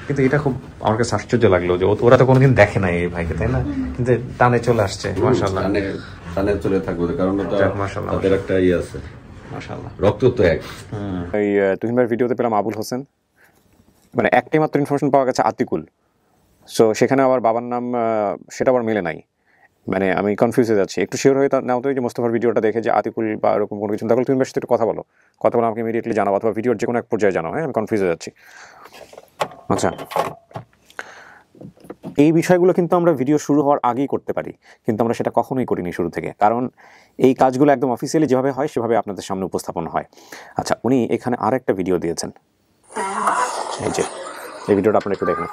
কিন্তু এটা খুব আমার কাছে আশ্চর্য লাগলো যে ওরা তো কোনোদিন দেখে নাই এই ভাইকে, তাই না? কিন্তু টানে চলে আসছে, মাশাআল্লাহ। টানে চলে থাকবে, কারণ তাদের একটা ইয়ে আছে, মাশাআল্লাহ, রক্ত তো এক। এই তুহিন ভাইয়ের ভিডিওতে পেলাম আবুল হোসেন, মানে একটাই মাত্র ইনফরমেশন পাওয়া গেছে আতিকুল। সো সেখানে আবার বাবার নাম সেটা আবার মিলে নাই, মানে আমি কনফিউজ হয়ে যাচ্ছি। একটু শিওর হয়ে নাও তো, যে মোস্তফার ভিডিওটা দেখে যে আতিকুল বা এরকম কোনো কিছু, তাহলে তুমি বেশ একটু কথা বলো আমাকে ইমিডিয়েটলি জানাও, অথবা ভিডিওর যে কোনো এক পর্যায়ে জানাও। হ্যাঁ, আমি কনফিউজ হয়ে যাচ্ছি। আচ্ছা, এই বিষয়গুলো কিন্তু আমরা ভিডিও শুরু হওয়ার আগেই করতে পারি, কিন্তু আমরা সেটা কখনোই করিনি শুরু থেকে, কারণ এই কাজগুলো একদম অফিসিয়ালি যেভাবে হয় সেভাবে আপনাদের সামনে উপস্থাপন হয়। আচ্ছা, উনি এখানে আর একটা ভিডিও দিয়েছেন, এই যে এই ভিডিওটা আপনারা একটু দেখুন।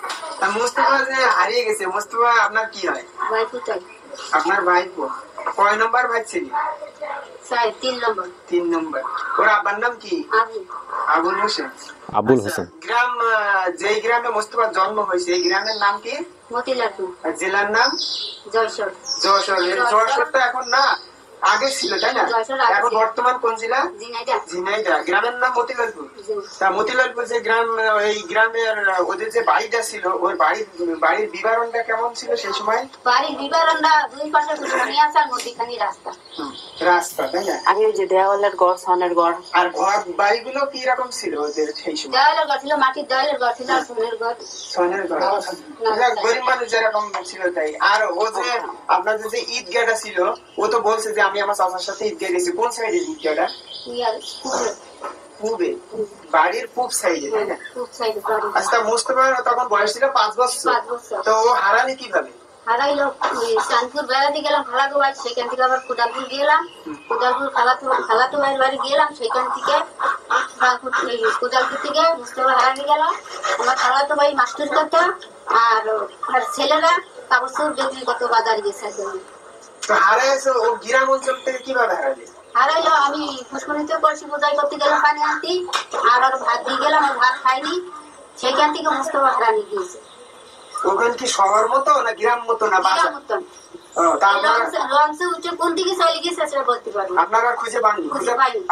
মোস্তফা যে হারিয়ে গেছে, মোস্তফা আপনার কি হয়? আপনার ভাইপো। কয় নম্বর ভাই ছিল? 3 নম্বর। 3 নম্বর। ওর আব্বার নাম কি? আবুল হোসেন। আবুল হোসেন। গ্রাম, যেই গ্রামে মোস্তফার জন্ম হয়েছে এই গ্রামের নাম কি? মতিলালপুর। জেলার নাম? যশোর। যশোর তো এখন না, আগে ছিল, তাই না? এখন বর্তমান কোন জেলা? ঝিনাইদহ। গ্রামের নাম মতিলালপুর। মতিলালপুর যে গ্রাম, এই গ্রামের ওদের যে বাড়িটা ছিল, ওই বাড়ির বিবরণটা কেমন ছিল সেই সময়? বাড়ির বিবরণটা দুই পাশে নিয়াসার মধ্যখানে রাস্তা, তাই না? আগে যে দেওয়ালের ঘর, সনের ঘর। আর ঘর বাড়িগুলো কি রকম ছিল ওদের সেই সময়? দেওয়ালের ঘর ছিল, মাটির দেওয়ালের ঘর ছিল, আর সনের ঘর। গরিব মানুষ যেরকম ছিল তাই। আর ও যে আপনাদের যে ঈদগাহটা ছিল, ও তো বলছে যে আমি আমার চাচার সাথে ঈদগাহ গেছি। কোন সাইডের ঈদগাহটা? পূবে, বাড়ির পূব সাইডে, তাই না? আচ্ছা, মোস্তফার তখন বয়স ছিল 5 বছর। তো ও হারালি কিভাবে? হারাইলো চাঁদপুর বেড়াতে গেলাম খালাতো ভাই, সেখান থেকে আবার কোদালপুর গেলাম, কোদালপুর খালাতো ভাইয়ের বাড়ি গেলাম, সেখান থেকে কোদালপুর থেকে মোস্তফা হারাতে গেলাম। আমার খালাতো ভাই মাস্টার করতো, আর ছেলেরা কাপড় চোপড় বিক্রি করতো, বাজারে গেছে। তো হারাইছে ও গ্রাম অঞ্চল থেকে কিভাবে হারালি? হারাইলো আমি পুষ্করিতে কলসি পূজাই করতে গেলাম পানি আনতে, আর ভাত দিয়ে গেলাম, আর ভাত খাইনি, সেখান থেকে মোস্তফা হারানি গিয়েছে। ওখান কি শহর মতো না গ্রাম মতো না বাসা? লঞ্চে উঠে কোন দিকে চলে গেছে সেটা বলতে পারবো। আপনারা খুঁজে পাননি?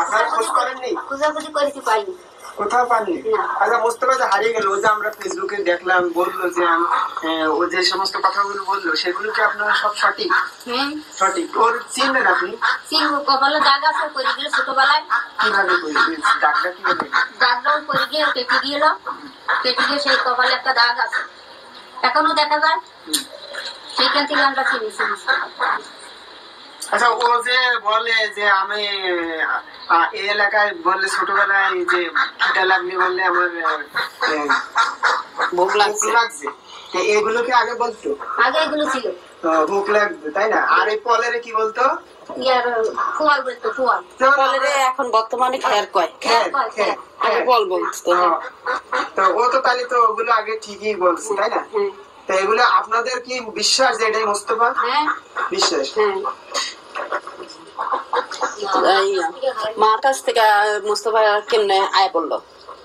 আপনারা খোঁজ করেননি? খোঁজাখুঁজি করেছি, পাইনি। কোথাও পাননি? আচ্ছা, মোস্তফা যে হারিয়ে গেল, ও যে আমরা ফেসবুকে দেখলাম বললো যে ও যে সমস্ত কথাগুলো বললো, সেগুলো কি আপনারা সব সঠিক? সঠিক। ওর চিনলেন আপনি? চিনবো, কপালে দাগ আছে, পরে গেলে ছোটবেলায়। কিভাবে দাগটা কিভাবে? দাগটা পরে গিয়ে কেটে গিয়ে সেই কপালে একটা দাগ আছে, এখনো দেখা যায়, সেইখান থেকে আমরা চিনেছি। আচ্ছা, ও যে বলে যে আমি এই এলাকায় বললে ছোটবেলায় যে খিদা লাগলে বললে আমার ভোক লাগছে, এগুলো কি আগে বলতো? আগে এগুলো ছিল, ভোক লাগবে, তাই না? আর এই পলেরে কি বলতো? ফোয়াল বলতো, ফোয়াল। পলেরে এখন বর্তমানে খের কয়, আগে বল বলতো। তো ও তো তাহলে তো ওগুলো আগে ঠিকই বলছে, তাই না? তো এগুলো আপনাদের কি বিশ্বাস যে এটাই মোস্তফা? বিশ্বাস। মার কাছ থেকে মোস্তফা কেমনে আয় বললো?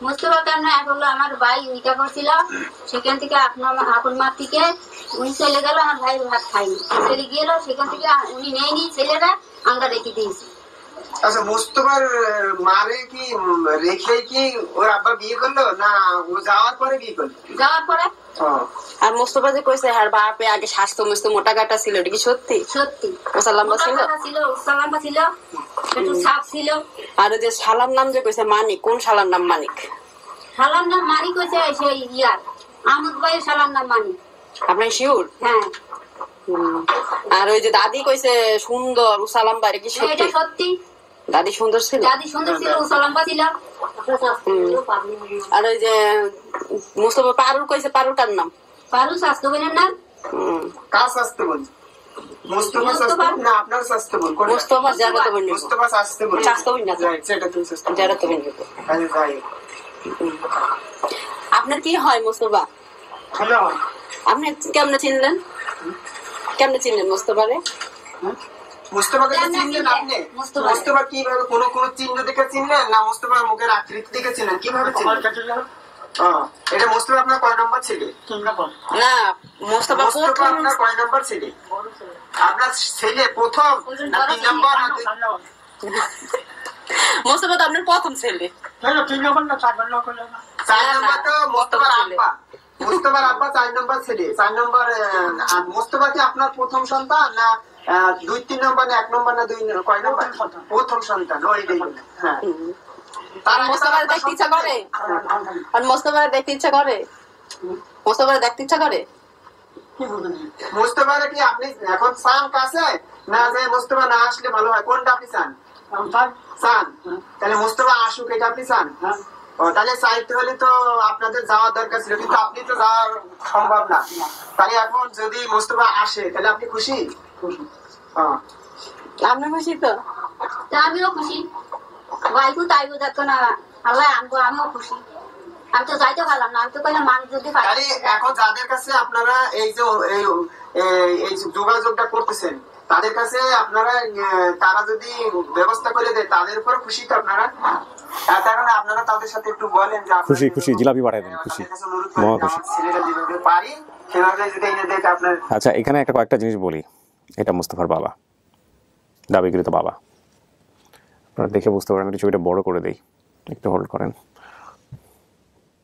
মোস্তফা কেমনে আয় বললো, আমার ভাই উইটা করছিল, সেখান থেকে আপন মার থেকে উনি চলে গেল, আমার ভাই ভাত খাইনি, চলে গেল, সেখান থেকে উনি নেয়নি, ছেলেরা আমরা রেখে দিয়েছি। আচ্ছা, মোস্তফার মারে কি রেখে কি ওর আব্বা বিয়ে করলো, না ও যাওয়ার পরে বিয়ে করলো? যাওয়ার পরে। আর মোস্তফা যে কইছে আর বাপে আগে স্বাস্থ্য মস্ত মোটা কাটা ছিল, এটা কি সত্যি? সত্যি। ওসা লম্বা ছিল, লম্বা ছিল, একটু সাপ ছিল। আর যে শালার নাম যে কইছে মানিক, কোন শালার নাম মানিক? শালার নাম মানিক হয়েছে সেই ইয়ার আহমদ ভাইয়ের শালার নাম মানিক। আপনি শিওর? হ্যাঁ। আর ওই যে দাদি কইছে সুন্দর উসালাম বাইরে, কি সত্যি? সত্যি। দাদি সুন্দর ছিল, দাদি সুন্দর ছিল, উসালাম্বা ছিল। আর ওই যে মোস্তফা পারুল কইছে, পারুল কার নাম? পারুল স্বাস্থ্য বোনের নাম। কার স্বাস্থ্য বোন? মোস্তফা না আপনার স্বাস্থ্য বোন? মোস্তফা জারাত বোন। মোস্তফা স্বাস্থ্য বোন। স্বাস্থ্য বোন না, সেটা তুমি স্বাস্থ্য জারাত বোন। আরে ভাই, আপনার কি হয় মোস্তফা? হ্যালো, আপনি কেমনে চিনলেন? কেমনে চিনলেন মোস্তফারে? মোস্তফাকে চিনলেন আপনি? মোস্তফা কিভাবে, কোন চিহ্ন দেখে চিনলেন, না মোস্তফার মুখের আকৃতি দেখে চিনলেন? কিভাবে চিনলেন? এটা মোস্তফা আপনার কয় নম্বর ছেলে? না, মোস্তফা আপনার কয় নম্বর ছেলে? আপনার ছেলে প্রথম না 3 নম্বর? মোস্তফা তো আপনার প্রথম ছেলে। 4 নম্বর তো মোস্তফার আব্বা। মোস্তফার আব্বা 4 নম্বর ছেলে, 4 নম্বর। মোস্তফা কি আপনার প্রথম সন্তান না 2-3 নম্বর না 1 নম্বর না 2 কয় নম্বর? প্রথম সন্তান। ওইটাই। হ্যাঁ। মোস্তফার দেখতে ইচ্ছা করে? আর মোস্তফার দেখতে ইচ্ছা করে? মোস্তফার দেখতে ইচ্ছা করে? মোস্তফার কি আপনি এখন চান কাছে না যে মোস্তফা না আসলে ভালো হয়? কোনটা আপনি চান? চান। তাহলে মোস্তফা আসুক, এটা আপনি চান? তাহলে চাইতে হলে তো আপনাদের যাওয়ার দরকার ছিল, কিন্তু আপনি তো যাওয়ার সম্ভব না। তাহলে এখন যদি মোস্তফা আসে তাহলে আপনি খুশি? আপনি খুশি তো? আমিও খুশি। ভাইকু তাই বোঝাতো না, আল্লাহ আনবো, আমিও খুশি। আমি তো যাইতে পারলাম না, আমি তো কইলাম মানুষ যদি পাই। তাহলে এখন যাদের কাছে আপনারা এই যে এই যোগাযোগটা করতেছেন, তাদের কাছে আপনারা তারা যদি ব্যবস্থা করে দেয় তাদের উপর খুশি তো আপনারা? কারণ আপনারা তাদের সাথে একটু বলেন যে খুশি খুশি জিলাপি বাড়াই দেন, খুশি, মহা খুশি। ছেলেটা যেভাবে পারি সেভাবে যদি এনে দেয় আপনার। আচ্ছা, এখানে একটা কয়েকটা জিনিস বলি। এটা মোস্তফার বাবা, দাবিকৃত বাবা। আপনারা দেখে বুঝতে পারেন। আমি ছবিটা বড় করে দেই, একটু হোল্ড করেন।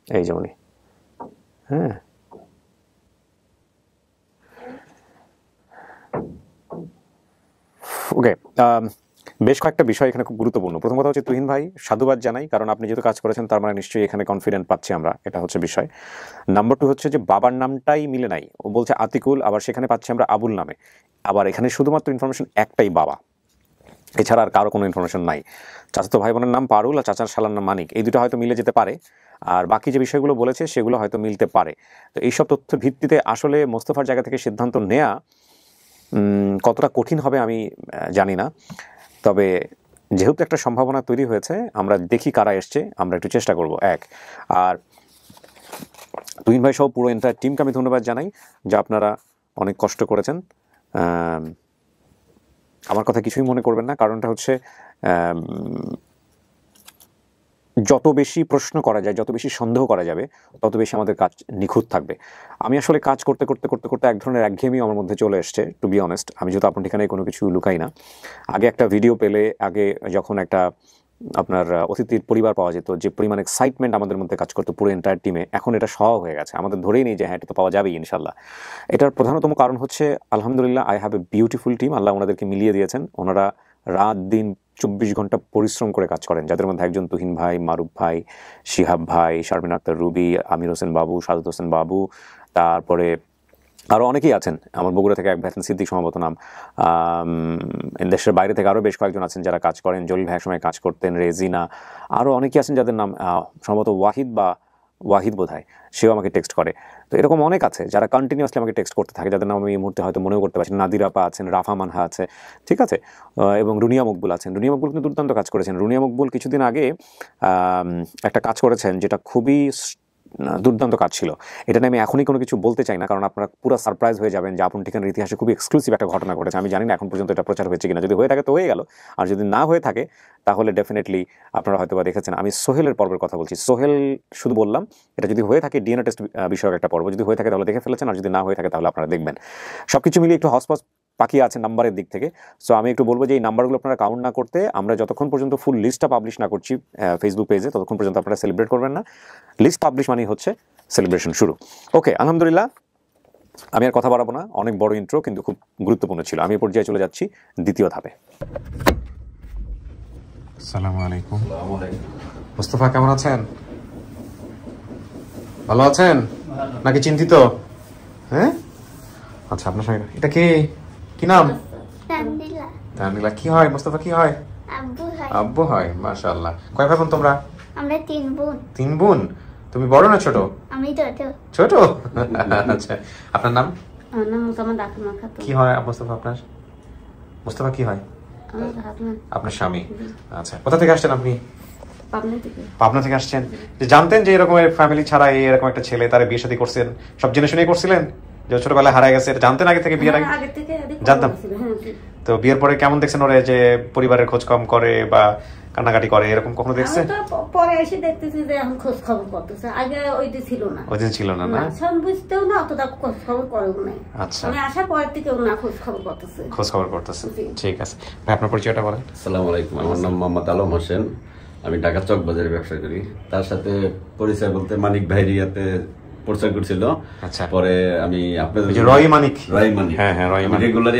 এই যে উনি। হ্যাঁ, ওকে। বেশ কয়েকটা বিষয় এখানে খুব গুরুত্বপূর্ণ। প্রথম কথা হচ্ছে তুহিন ভাই সাধুবাদ জানাই, কারণ আপনি যেহেতু কাজ করেছেন তার মানে নিশ্চয়ই এখানে কনফিডেন্ট পাচ্ছি আমরা, এটা হচ্ছে বিষয়। নাম্বার 2 হচ্ছে যে বাবার নামটাই মিলে নাই। ও বলছে আতিকুল, আবার সেখানে পাচ্ছি আমরা আবুল নামে। আবার এখানে শুধুমাত্র ইনফরমেশন একটাই বাবা, এছাড়া আর কারো কোনো ইনফরমেশন নাই। চাচাতো ভাই বোনের নাম পারুল আর চাচার শালার নাম মানিক, এই দুটো হয়তো মিলে যেতে পারে, আর বাকি যে বিষয়গুলো বলেছে সেগুলো হয়তো মিলতে পারে। তো এইসব তথ্যের ভিত্তিতে আসলে মোস্তফার জায়গা থেকে সিদ্ধান্ত নেওয়া কতটা কঠিন হবে আমি জানি না। তবে যেহেতু একটা সম্ভাবনা তৈরি হয়েছে, আমরা দেখি কারা এসছে, আমরা একটু চেষ্টা করব। এক, আর তুহিন ভাই সহ পুরো এন্টায়ার টিমকে আমি ধন্যবাদ জানাই যে আপনারা অনেক কষ্ট করেছেন। আমার কথা কিছুই মনে করবেন না, কারণটা হচ্ছে যত বেশি প্রশ্ন করা যায়, যত বেশি সন্দেহ করা যাবে, তত বেশি আমাদের কাজ নিখুঁত থাকবে। আমি আসলে কাজ করতে করতে করতে করতে এক ধরনের একঘেয়েমি আমার মধ্যে চলে এসছে, টু বি অনেস্ট। আমি যেহেতু আপনার ঠিকানায় কোনো কিছু লুকাই না, আগে একটা ভিডিও পেলে, আগে যখন একটা আপনার অতিথির পরিবার পাওয়া যেত, যে পরিমাণ এক্সাইটমেন্ট আমাদের মধ্যে কাজ করতো পুরো এন্টায়ার টিমে, এখন এটা সহ হয়ে গেছে। আমাদের ধরেই নেই যে হ্যাঁ, এটা তো পাওয়া যাবেই ইনশাল্লাহ। এটার প্রধানতম কারণ হচ্ছে আলহামদুলিল্লাহ, I have a beautiful team. আল্লাহ ওনাদেরকে মিলিয়ে দিয়েছেন। ওনারা রাত দিন 24 ঘন্টা পরিশ্রম করে কাজ করেন, যাদের মধ্যে একজন তুহিন ভাই, মারুফ ভাই, শিহাব ভাই, শারমিন আক্তার রুবি, আমির হোসেন বাবু, সাদত হোসেন বাবু, তারপরে আরও অনেকেই আছেন। আমার বগুড়া থেকে এক ভাই আছেন, সিদ্দিক সম্ভবত নাম। দেশের বাইরে থেকে আরও বেশ কয়েকজন আছেন যারা কাজ করেন। জলিল ভাই সময় কাজ করতেন, রেজিনা, আরও অনেকেই আছেন যাদের নাম সম্ভবত ওয়াহিদ বোধ হয়, সেও আমাকে টেক্সট করে। তো এরকম অনেক আছে যারা কন্টিনিউয়াসলি আমাকে টেক্সট করতে থাকে, যাদের নাম আমি এই মুহূর্তে হয়তো মনেও করতে পারছি। নাদির আপা আছেন, রাফা মানহা আছে, ঠিক আছে, এবং রুনিয়া মকবুল আছেন। রুনিয়া মকবুল কিন্তু দুর্দান্ত কাজ করেছেন। রুনিয়া মকবুল কিছুদিন আগে একটা কাজ করেছেন যেটা খুবই দুর্দান্ত কাজ ছিল। এটা নিয়ে আমি এখনই কোনো কিছু বলতে চাই না, কারণ আপনারা পুরো সারপ্রাইজ হয়ে যাবেন যে আপন ঠিকানার ইতিহাসে খুবই এক্সক্লুসিভ একটা ঘটনা ঘটেছে। আমি জানি না এখন পর্যন্ত এটা প্রচার হয়েছে কিনা। যদি হয়ে থাকে তো হয়ে গেল, আর যদি না হয়ে থাকে তাহলে ডেফিনেটলি আপনারা হয়তো বা দেখেছেন। আমি সোহেলের পর্বের কথা বলছি। সোহেল শুধু বললাম, এটা যদি হয়ে থাকে ডিএনএ টেস্ট বিষয়ক একটা পর্ব, যদি হয়ে থাকে তাহলে দেখে ফেলেছেন, আর যদি না হয়ে থাকে তাহলে আপনারা দেখবেন। সব কিছু মিলিয়ে একটু হসপস বাকি আছে নাম্বারের দিক থেকে। সো আমি একটু বলবো যে এই নাম্বারগুলো আপনারা কাউন্ট না করতে, আমরা যতক্ষণ পর্যন্ত ফুল লিস্টটা পাবলিশ না করছি ফেসবুক পেজে, ততক্ষণ পর্যন্ত আপনারা সেলিব্রেট করবেন না। লিস্ট পাবলিশ মানেই হচ্ছে সেলিব্রেশন শুরু। ওকে, আলহামদুলিল্লাহ, আমি আর কথা বাড়াবো না। অনেক বড় ইন্ট্রো, কিন্তু খুব গুরুত্বপূর্ণ ছিল। আমি পর্যায়ে চলে যাচ্ছি দ্বিতীয় ধাপে। আসসালামু আলাইকুম। মুস্তফা কেমন আছেন? ভালো আছেন নাকি চিন্তিত? হ্যাঁ, আচ্ছা, আপনার সঙ্গে এটা কি নাম? তানজিলা। কি হয় মুস্তফা? কি হয়? আব্বু হয়। মাশাআল্লাহ। কয় ভাই বোন তোমরা? আমরা 3 বোন। 3 বোন। তুমি বড় না ছোট? আমি ছোট। আচ্ছা, আপনার নাম? আমার নাম মোসাম্মদ আকমা খাতুন। কি হয় মুস্তফা আপনার? মুস্তফা কি হয়? আপনার স্বামী। আচ্ছা, কোথা থেকে আসছেন আপনি? পাবনা থেকে আসছেন। জানতেন যে এরকম ফ্যামিলি ছাড়া এরকম একটা ছেলে, তার বিয়ে শাদী করছেন, সব জেনে শুনেই করছিলেন? যে ছোটবেলায় হারায় গেছে, এটা জানতেন আগে থেকে? বিয়ের আগে জানতাম। তো বিয়ের পরে কেমন দেখছেন ওরে, যে পরিবারের খোঁজ কম করে বা কান্নাকাটি করে, এরকম কখনো দেখছেন? পরে এসে দেখতেছি যে এখন খোঁজ খবর করতেছে, আগে ওইটা ছিল না। ওইদিন ছিল না, না সব বুঝতেও না, অতটা খোঁজ খবর করেও নাই। আচ্ছা, আমি আসার পরের থেকে না খোঁজ খবর করতেছে। খোঁজ খবর করতেছে, ঠিক আছে। ভাই আপনার পরিচয়টা বলেন। আসসালামু আলাইকুম, আমার নাম মোহাম্মদ আলম হোসেন। আমি ঢাকা চক বাজারে ব্যবসা করি। তার সাথে পরিচয় বলতে মানিক ভাইয়ের ইয়াতে প্রচার করছিল। আচ্ছা। পরে আমি আপনাদের রয় মানিক, হ্যাঁ হ্যাঁ রয় মানিক, রেগুলারই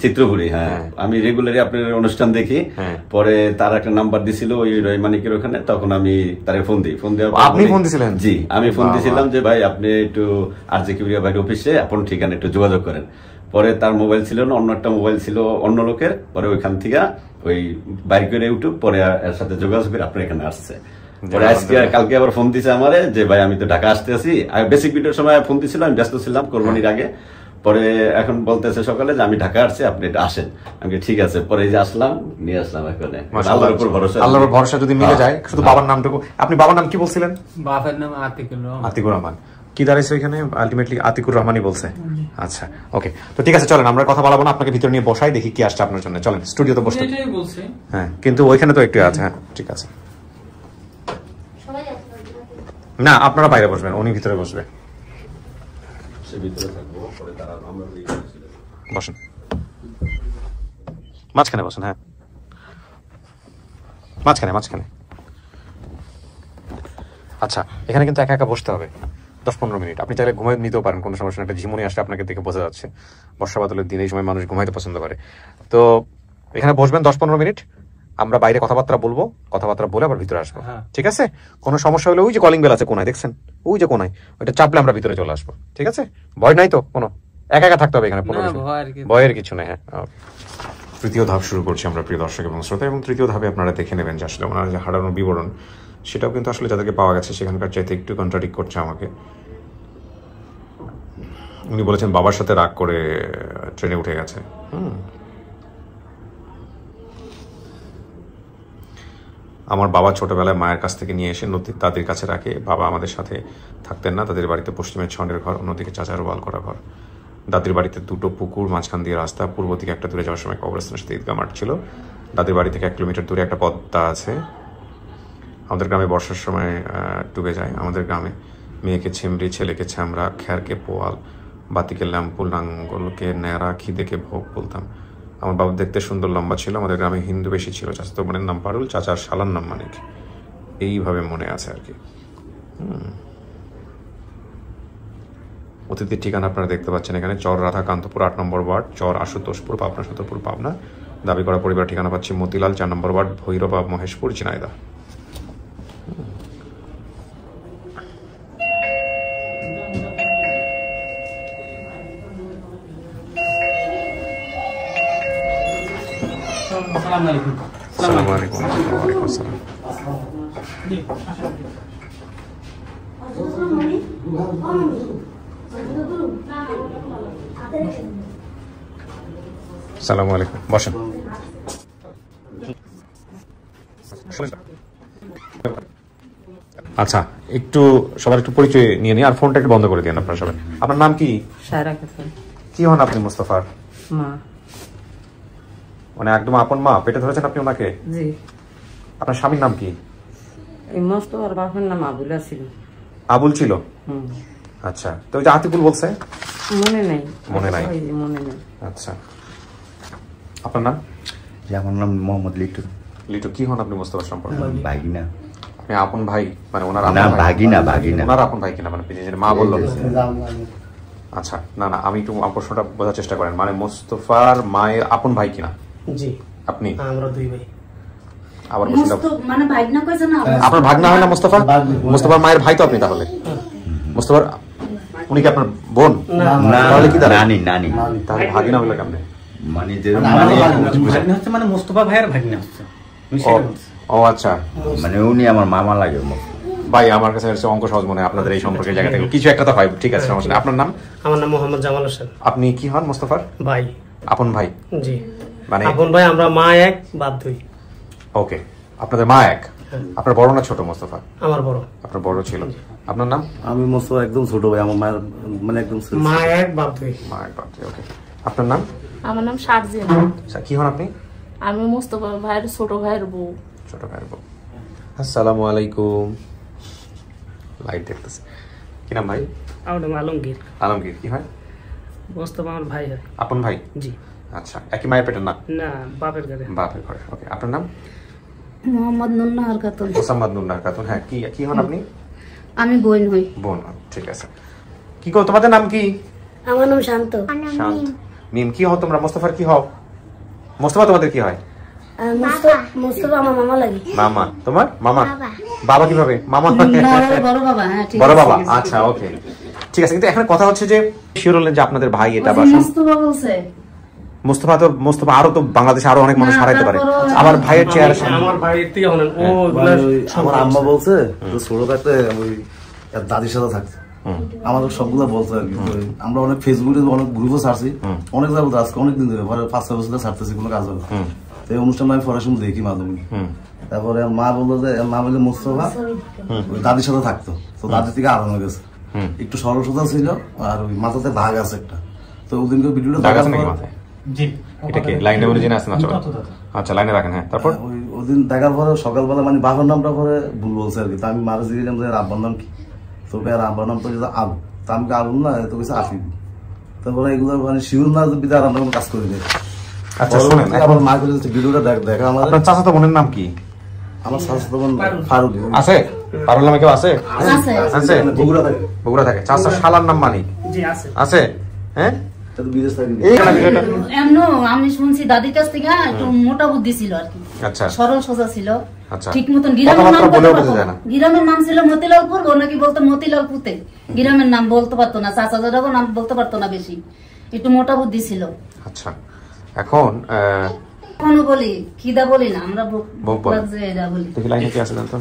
চিত্রপুরী, হ্যাঁ আমি রেগুলারই আপনার অনুষ্ঠান দেখি। পরে তার একটা নাম্বার দিছিল ওই রয় মানিকের ওখানে, তখন আমি তারে ফোন দেওয়ার পর আপনি ফোন দিছিলেন? জি, আমি ফোন দিছিলাম যে ভাই আপনি একটু আরজে কিবরিয়া ভাইয়ের অফিসে আপনার ঠিকানা একটু যোগাযোগ করেন। পরে তার মোবাইল ছিল না, অন্য একটা মোবাইল ছিল অন্য লোকের। পরে ওইখান থেকে ওই বাইর করে ইউটিউব, পরে এর সাথে যোগাযোগ করে আপনার এখানে আসছে। পরে আজকে কালকে আবার ফোন দিছে আমারে যে ভাই আমি তো ঢাকা আসতে আছি। বেসিক ভিডিওর সময় ফোন দিছিল, আমি ব্যস্ত ছিলাম কোরবানির আগে। পরে এখন বলতেছে সকালে যে আমি ঢাকা আসছি, আপনি এটা আসেন। আমি ঠিক আছে, পরে যে আসলাম, নিয়ে আসলাম। এখানে আল্লাহর উপর ভরসা, আল্লাহর ভরসা যদি মিলে যায়। শুধু বাবার নামটুকু, আপনি বাবার নাম কি বলছিলেন? বাবার নাম আতিকুর রহমান। কি দাঁড়াইছে এখানে? আলটিমেটলি আতিকুর রহমানই বলছে। আচ্ছা, ওকে, তো ঠিক আছে, চলেন আমরা কথা বলাবো না, আপনাকে ভিতরে নিয়ে বসাই, দেখি কি আসছে আপনার জন্য। চলেন স্টুডিওতে বসতে। হ্যাঁ, কিন্তু ওইখানে তো একটু আছে। হ্যাঁ ঠিক আছে, না আপনারা বাইরে বসবেন, উনি ভিতরে বসবে। বসেন, মাঝখানে বসেন। হ্যাঁ মাঝখানে। আচ্ছা, এখানে কিন্তু একা একা বসতে হবে 10-15 মিনিট। আপনি চাইলে ঘুমাই নিতেও পারেন, কোনো সমস্যা না। একটা ঝিমুনি আসলে আপনাকে দেখে বোঝা যাচ্ছে। বর্ষা বাদলের দিন, এই সময় মানুষ ঘুমাইতে পছন্দ করে। তো এখানে বসবেন 10-15 মিনিট, আমরা বাইরে কথাবার্তা বলবো, কথাবার্তা বলে আবার ভিতরে আসবো। ঠিক আছে? কোনো সমস্যা হলে ওই যে কলিং বেল আছে কোনায়, দেখছেন? ওই যে কোনায়, ওইটা চাপলে আমরা ভিতরে চলে আসবো। ঠিক আছে? ভয় নাই তো কোনো? একা একা থাকতে হবে এখানে 15 মিনিট, ভয়ের কিছু নেই। হ্যাঁ, তৃতীয় ধাপ শুরু করছি আমরা, প্রিয় দর্শক এবং শ্রোতা। এবং তৃতীয় ধাপে আপনারা দেখে নেবেন যে আসলে ওনার যে হারানোর বিবরণ, সেটাও কিন্তু আসলে যাদেরকে পাওয়া গেছে সেখানকার চাইতে একটু কন্ট্রাডিক্ট করছে আমাকে। উনি বলেছেন বাবার সাথে রাগ করে ট্রেনে উঠে গেছে। আমার বাবা ছোটবেলায় মায়ের কাছ থেকে নিয়ে এসে দাদির কাছে রাখে। বাবা আমাদের সাথে থাকতেন না। তাদের বাড়িতে পশ্চিমে ছন্ডের ঘর, অন্যদিকে চাচার ওয়াল করা ঘর। দাদির বাড়িতে দুটো পুকুর, মাঝখান দিয়ে রাস্তা। পূর্ব দিকে একটা দূরে যাওয়ার সময় কবরস্থানের সাথে ঈদগাহ মাঠ ছিল। দাদির বাড়ি থেকে 1 কিলোমিটার দূরে একটা পদ্মা আছে। আমাদের গ্রামে বর্ষার সময় ডুবে যায়। আমাদের গ্রামে মেয়েকে ছিমড়ি, ছেলেকে ছ্যামরা, খ্যারকে পোয়াল, বাতিকে ল্যাম্পু, লাঙ্গলকে ন্যাড়া, খিদেকে ভোগ বলতাম। আমার বাবা দেখতে সুন্দর, লম্বা ছিল। আমাদের গ্রামে হিন্দু বেশি ছিল। চাচাতো বোনের নাম পারুল, চাচার শালার নাম মানিক। এইভাবে মনে আছে আর কি। অতিথির ঠিকানা আপনারা দেখতে পাচ্ছেন এখানে, চর রাধাকান্তপুর 8 নম্বর ওয়ার্ড, চর আশুতোষপুর, পাবনা সদরপুর, পাবনা। দাবি করা পরিবার ঠিকানা পাচ্ছি মতিলাল, 4 নম্বর ওয়ার্ড, ভৈরবা, মহেশপুর, ঝিনাইদহ। আসসালামু আলাইকুম। ওয়ালাইকুম আসসালাম। আসসালামু আলাইকুম, বসেন। আচ্ছা, একটু সবার একটু পরিচয় নিয়ে নিই, আর ফোনটা একটু বন্ধ করে দিন আপনার সবাই। আপনার নাম কি? কি হন আপনি? মুস্তফার মা। মানে একদম আপন মা? পেটে ধরেছেন আপনি ওনাকে? জি। আপনার স্বামীর নাম কি? মোস্তফার বাপের নাম আবুল ছিল। আবুল ছিল? আচ্ছা, তো ওই যে আতিকুল বলছে? মনে নাই। আচ্ছা, আপনার নাম? আমার নাম মোহাম্মদ লিটু। লিটু, কি হন আপনি মুস্তফার সম্পর্কে? ভাগিনা। আপনি আপন ভাই? মানে ওনার ভাগিনা। ওনার আপন ভাই কিনা? মানে মা বললো। আচ্ছা, না আমি একটু প্রশ্নটা বোঝার চেষ্টা করেন। মানে মুস্তফার মায়ের আপন ভাই কিনা? জি। আপনি? আমরা 2 ভাই। আবার মানে ভাগনা কইছে না? আপনার ভাগনা হয় না মুস্তফা? মুস্তফার মায়ের ভাই তো আপনি তাহলে? মুস্তফার উনি কি আপনার বোন? না, তাহলে কি নানি। তাহলে ভাগিনা হলো কেমনে? মানে ভাগনা হচ্ছে মানে মুস্তফা ভাইয়ের ভাগনা হচ্ছে। ও আচ্ছা, মানে উনি আমার মামা লাগে। ভাই আমার কাছে অঙ্ক সহজ মনে হয় আপনাদের এই সম্পর্কের জায়গা থেকে কিছু একটা তো হয়। ঠিক আছে, সমস্যা নেই। আপনার নাম? আমার নাম মোহাম্মদ জামাল হোসেন। আপনি কি হন মুস্তফার? ভাই। আপন ভাই? জি। মানে আপন ভাই, আমরা মা এক বাপ 2। ওকে, আপনাদের মা এক। আপনার বড় না ছোট মুস্তফা? আমার বড়। আপনার বড় ছিল। আপনার নাম? আমি মুস্তফা একদম ছোট ভাই। আমার মায়ের মানে একদম মা এক বাপ 2। মা এক বাপ 2। ওকে, আপনার নাম? আমার নাম শারজিন। আচ্ছা, কি হন আপনি? আমি মুস্তফা ভাইয়ের ছোট ভাইয়ের বউ। ছোট ভাইয়ের বউ। আসসালামু আলাইকুম। লাইট দেখতেছে। কি নাম ভাই? আমার নাম আলমগীর। আলমগীর, কি হয়? মুস্তফা আমার ভাই হয়। আপন ভাই? জি। আচ্ছা, একই মায়ের পেটের? না, বাপের ঘরে। বাপের ঘরে। ওকে, আপনার নাম? মোহাম্মদ নুন্নাহার খাতুন। মোসাম্মদ নুন্নাহার খাতুন। হ্যাঁ, কি হন আপনি? আমি বোন হই। বোন। ঠিক আছে। কি কো তোমাদের নাম কি? আমার নাম শান্ত। শান্ত। মিম কি হও তোমরা? মোস্তফার কি হও? মোস্তফা তোমাদের কি হয়? মোস্তফা আমার মামা লাগে। মামা। তোমার মামা? বাবা কিভাবে? মামা বড় বাবা। হ্যাঁ ঠিক আছে। বড় বাবা। আচ্ছা ওকে ঠিক আছে। কিন্তু এখন কথা হচ্ছে যে শিওর হলেন যে আপনাদের ভাই এটা বা মোস্তফা বলছে। মোস্তফা আরো তো বাংলাদেশে আরো অনেক মানুষ হারাইতে পারে। আমার ভাইয়ের চেহারা আমার ভাইয়ের থেকে হলেন ও আমার আম্মা বলছে তো ছোট থাকতে ওই দাদির সাথে থাকছে আমাদের সবগুলো বলছে আর কি। আমরা অনেক ফেসবুকে অনেক গ্রুপও ছাড়ছি অনেক যাবো আজকে অনেকদিন ধরে পরে 5-6 বছর ছাড়তেছি কোনো কাজ হবে তো এই অনুষ্ঠান আমি পড়াশোনা দেখি মাঝে মধ্যে। তারপরে মা বললো যে মা বললে মোস্তফা ওই দাদির সাথে থাকতো তো দাদির থেকে আরাম হয়ে গেছে একটু সরল সোজা ছিল আর ওই মাথাতে দাগ আছে একটা তো ওদিনকে ভিডিওটা দাগ আছে নাকি মাথায়? জি এটা কি লাইনে অরিজিন আছে না? চলো আচ্ছা লাইনে রাখেন। হ্যাঁ তারপর ওই দিন দেখার পরে সকালবেলা মানে বাবার নামটা পরে ভুল বলছে আর কি। তা আমি মারা জিজ্ঞেস যে আব্বার নাম কি তো আব্বার নাম তো আবু তা আমি আবু না তো কিছু আফিফ তারপরে এগুলো মানে শিউর না বিদায় আমরা কাজ করে দিই। আচ্ছা শুনেন আবার মা করে ভিডিওটা দেখা আমার চাচাতো বোনের নাম কি? আমার চাচাতো বোন ফারুক আছে। ফারুক নামে কেউ আছে? আছে। বগুড়া থাকে। চাচা শালার নাম মানিক? জি আছে। আছে। হ্যাঁ বিদেশ থাকে। আমি শুনছি দাদির কাছ থেকে একটু মোটা বুদ্ধি ছিল আর কি। আচ্ছা সরল সোজা ছিল। আচ্ছা ঠিক মতন গ্রামের নাম ছিল মতিলালপুর। ও নাকি বলতো মতিলালপুরতে গ্রামের নাম বলতে পারতো না। চাচা দাদাও নাম বলতে পারতো না বেশি। একটু মোটা বুদ্ধি ছিল। আচ্ছা এখন কোনো বলি খিদা বলি না আমরা বলি। দেখি লাইনে কি আছে জানতো?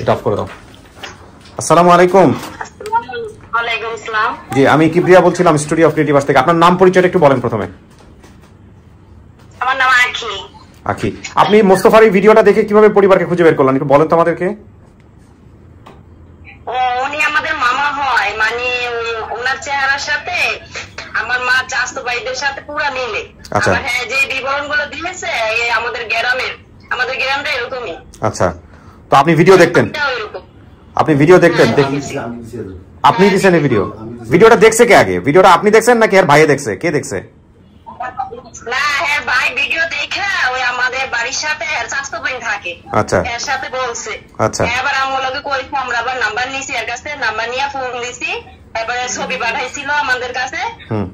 এটা অফ করে দাও। আসসালামু আলাইকুম। ওয়ালাইকুম আসসালাম। জি আমি কিবরিয়া বলছিলাম স্টুডিও অফ ক্রিয়েটিভ আর্টস থেকে। আপনার নাম পরিচয়টা একটু বলেন প্রথমে। আমার নাম আখি। আখি। আপনি মোস্তফার এই ভিডিওটা দেখে কিভাবে পরিবারকে খুঁজে বের করলেন একটু বলেন তো আমাদেরকে। উনি আমাদের মামা হয় মানে ওনার চেহারার সাথে আমার মা চাচাতো ভাইদের সাথে পুরো মিলে। আচ্ছা হ্যাঁ যে বিবরণগুলো দিয়েছে আমাদের গ্রামটা এরকমই। আচ্ছা তো আপনি ভিডিও দেখতেন? আপনি ভিডিও দেখতেন? আপনি দিয়েছেন এই ভিডিওটা দেখছে কে আগে? ভিডিওটা আপনি দেখছেন নাকি এর ভাইয়ে দেখছে? কে দেখছে? না হ্যাঁ ভাই ভিডিও দেখে ওই আমাদের বাড়ির সাথে চাচাতো বোন থাকে। আচ্ছা এর সাথে বলছে। আচ্ছা এবার আমগুলোকে কইছি আমরা আবার নাম্বার নিছি এর কাছে নাম্বার নিয়ে ফোন দিছি এবারে ছবি পাঠাইছিল আমাদের কাছে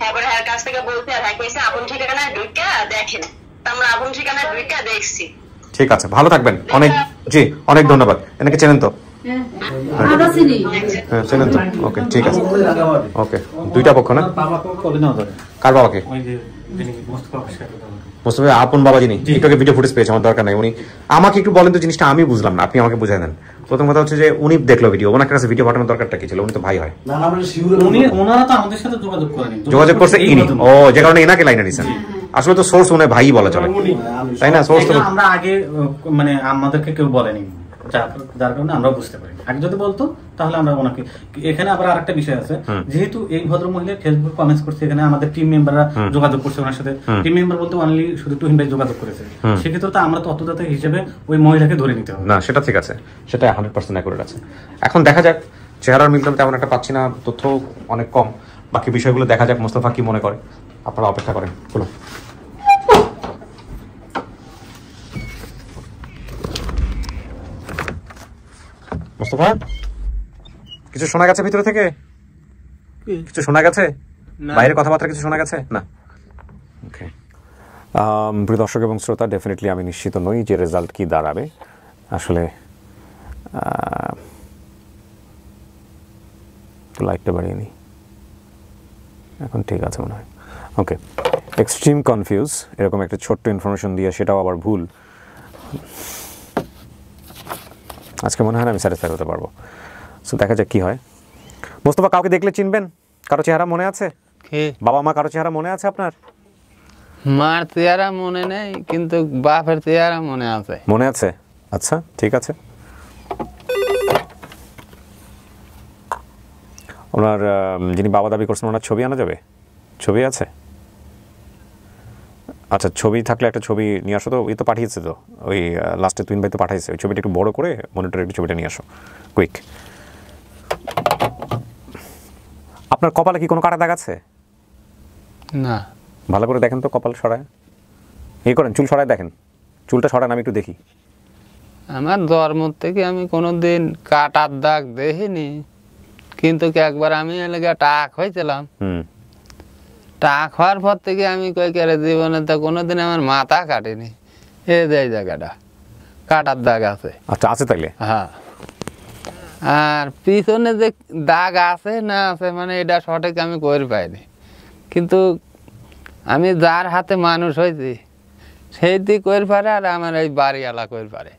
এবারে এর কাছ থেকে বলতে আর কইছে আপন ঠিকানায় ঢুকা দেখেন আমরা আপন ঠিকানায় ঢুকা দেখছি। ঠিক আছে ভালো থাকবেন। জি অনেক ধন্যবাদ। এনেকে চেনেন তো? হ্যাঁ চেনেন তো? ওকে ঠিক আছে ওকে। দুইটা পক্ষ না? কার বাবাকে? মোস্তফা আপন বাবা যিনি একটু ভিডিও ফুটেজ পেয়েছে আমার দরকার নাই। উনি আমাকে একটু বলেন তো জিনিসটা আমি বুঝলাম না আপনি আমাকে বুঝাই দেন। প্রথম কথা হচ্ছে যে উনি দেখলো ভিডিও ওনার কাছে ভিডিও পাঠানোর দরকারটা কি ছিল? উনি তো ভাই হয়। ওনারা তো আমাদের সাথে যোগাযোগ করছে ইনি। ও যে কারণে এনাকে লাইনে দিয়েছেন। আসলে তো সোর্স উনি ভাই বলা চলে তাই না? সোর্স তো আমরা আগে মানে আমাদেরকে কেউ বলেনি যার কারণে আমরা বুঝতে পারি। আগে যদি বলতো তাহলে আমরা ওনাকে এখানে আবার আরেকটা বিষয় আছে যেহেতু এই ভদ্র মহিলা ফেসবুক কমেন্টস করছে এখানে আমাদের টিম মেম্বাররা যোগাযোগ করছে ওনার সাথে। টিম মেম্বার বলতে অনলি শুধু তুহিন ভাই যোগাযোগ করেছে। সেক্ষেত্রে তো আমরা তথ্যদাতা হিসেবে ওই মহিলাকে ধরে নিতে হবে না। সেটা ঠিক আছে সেটা 100% অ্যাকুরেট আছে। এখন দেখা যাক চেহারার মিল তেমন একটা পাচ্ছি না তথ্য অনেক কম। বাকি বিষয়গুলো দেখা যাক মোস্তফা কি মনে করে। আপনারা অপেক্ষা করেন। বলুন মোস্তফা কিছু শোনা গেছে ভিতরে থেকে? কিছু শোনা গেছে? বাইরের কথাবার্তা কিছু শোনা গেছে না? ওকে প্রিয় দর্শক এবং শ্রোতা ডেফিনেটলি আমি নিশ্চিত নই যে রেজাল্ট কি দাঁড়াবে। আসলে লাইটটা বাড়িয়ে নি এখন ঠিক আছে মনে হয়। ওকে এক্সট্রিম কনফিউজ এরকম একটা ছোট্ট ইনফরমেশন দিয়ে সেটাও আবার ভুল। আজকে মনে হয় না আমি স্যাটিসফাই হতে পারবো। সো দেখা যাক কি হয়। মোস্তফা কাউকে দেখলে চিনবেন? কারো চেহারা মনে আছে? বাবা মা কারো চেহারা মনে আছে আপনার? মার চেহারা মনে নেই কিন্তু বাপের চেহারা মনে আছে। মনে আছে? আচ্ছা ঠিক আছে। ওনার যিনি বাবা দাবি করছেন ওনার ছবি আনা যাবে? ছবি আছে? আচ্ছা ছবি থাকলে একটা ছবি নিয়ে আসো তো। ওই তো পাঠিয়েছে তো ওই লাস্টে তুইন ভাই তো পাঠাইছে। ওই ছবিটা একটু বড় করে মনিটরে একটু ছবিটা নিয়ে আসো কুইক। আপনার কপালে কি কোনো কাটা দাগ আছে? না। ভালো করে দেখেন তো কপাল সরায় এই করেন চুল সরায় দেখেন। চুলটা সরান আমি একটু দেখি। আমার জন্ম থেকে আমি কোনোদিন কাটার দাগ দেখিনি। কিন্তু একবার আমি এলাকা টাক হয়েছিলাম, টাক হওয়ার পর থেকে আমি কই করে জীবনে তো কোনোদিন আমার মাথা কাটেনি। এই যে এই জায়গাটা কাটার দাগ আছে। আচ্ছা, আছে তাইলে? হ্যাঁ। আর পিছনে যে দাগ আছে না আছে মানে এটা সঠিক আমি করে পাইনি, কিন্তু আমি যার হাতে মানুষ হয়েছি সেই দিক করে পারে, আর আমার এই বাড়িওয়ালা করে পারে।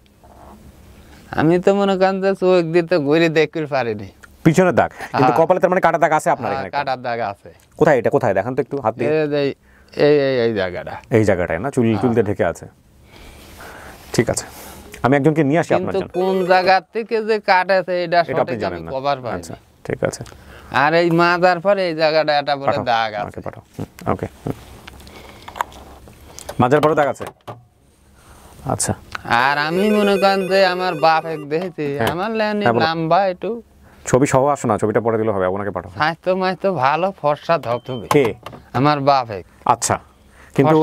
আমি তো মনে করেন যে চোখ দিতে ঘুরে দেখতে পারিনি পিছনের দাগ, কিন্তু কপালে তার মানে কাটা দাগ আছে আপনার এখানে? কাটার দাগ আছে। কোথায় এটা, কোথায় দেখান তো একটু হাত দিয়ে। এই এই এই জায়গাটা, এই জায়গাটায় না? চুল দিয়ে ঢেকে আছে। ঠিক আছে, আমি একজনকে নিয়ে আসি আপনার জন্য। কিন্তু কোন জায়গা থেকে যে কাটেছে এটা সঠিক আমি কভার পাই। আচ্ছা ঠিক আছে। আর এই মাজার পরে এই জায়গাটা এটা বলে দাগ আছে। ওকে, মাজার পরে দাগ আছে। আচ্ছা। আর আমি মনে করেন যে আমার বাপ এক দেখেছি, আমার লেনে লম্বা একটু। ছবি সহ আসো না, ছবিটা পরে দিলে হবে, আপনাকে পাঠাবো। স্বাস্থ্য মাইতো ভালো, ফর্সা ধবধবে। কে? আমার বাপ এক। আচ্ছা, কিন্তু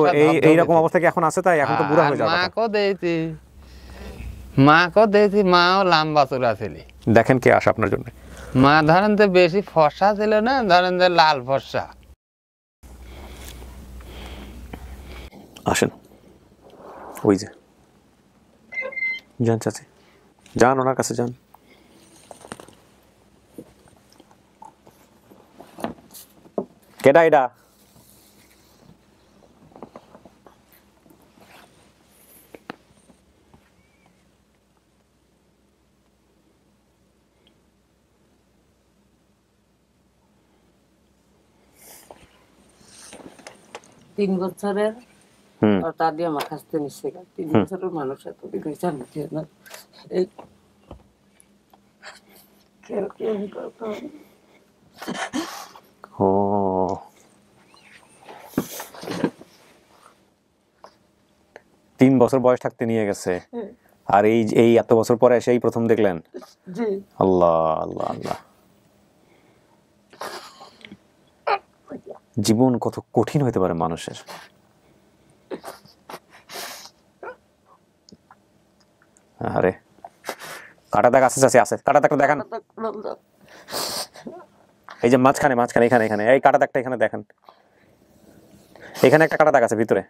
এই রকম অবস্থা কি এখন আছে? তাই এখন তো বুড়া হয়ে যাবে। মাকেও দিয়েছি, মাও লম্বা চূড়া ছিল। দেখেন কে আসে আপনার জন্য। মা ধরেন যে বেশি ফর্সা ছিল না, ধরেন যে লাল ফর্সা। আসেন, ওই যে যান চাচি, যান ওনার কাছে যান। কেডা এটা? তিন বছরের দাদি আমার কাছ থেকে নিচ্ছে। 3 বছরের মানুষ এতদিন হয়েছে আমি না। এই ও, 3 বছর বয়স থাকতে নিয়ে গেছে, আর এই এত বছর পরে এসে এই প্রথম দেখলেন? আল্লাহ আল্লাহ আল্লাহ, জীবন কত কঠিন হইতে পারে মানুষের। আরে কাটা দাগ আছে চাচি, আছে? কাটা দাগটা দেখান। এই যে মাঝখানে এখানে এখানে এই কাটা দাগটা এখানে দেখেন, এখানে একটা কাটা দাগ আছে ভিতরে।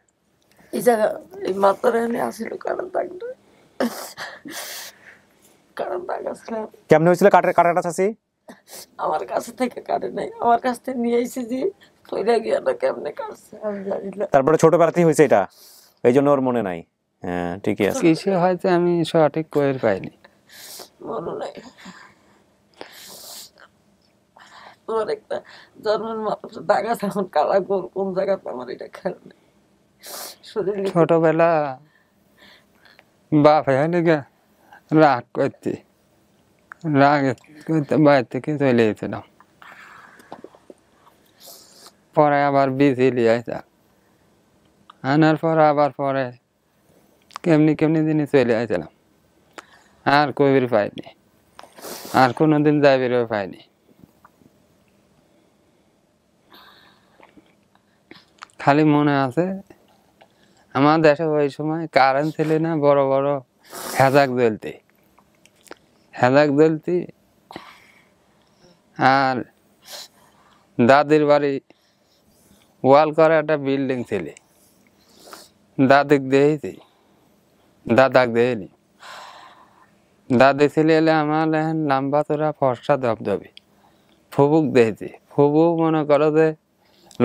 এই জায়গা এই মাথায় আসলে কাটা দাগটা, কাটা দাগ আছে। কেমনে হয়েছিল কাটাটা চাচি? আমার কাছে থেকে কাটে নাই, আমার কাছ থেকে নিয়ে এসে যে কইরা গিয়া না কেমনে কাটছে আমি জানি না। তারপরে ছোটবেলাতেই হয়েছে এটা, এই জন্য ওর মনে নাই। হ্যাঁ ঠিকই আছে। কিসে হয়তো আমি সঠিক কইর পাইনি, মনে নাই। তোমার একটা জন্মের মাথায় দাগ আছে, এখন কালা গোল কোন জায়গাতে আমার এটা খেয়াল নেই। ছোটবেলা বাপ হলে রাগ করতে, রাগ করতে বাইরে থেকে চলে গেছিলাম। পরে আবার বিছিলি আইসা আনার পর আবার পরে কেমনি দিনে চলে আসছিলাম। আর কবির পাইনি, আর কোনোদিন যাইবেরও পাইনি। খালি মনে আছে আমার দেশে ওই সময় কারেন্ট ছিল না, বড় বড় হেজাক জ্বলতি। আর দাদির বাড়ি ওয়াল করা একটা বিল্ডিং ছিল, দাদিক দেখেছি, দাদাক দেয়নি। দাদি ছিল এলে আমার লম্বা চোরা ফর্সা ধবধবে। ফুবুক দেখেছি, ফুবু মনে করো যে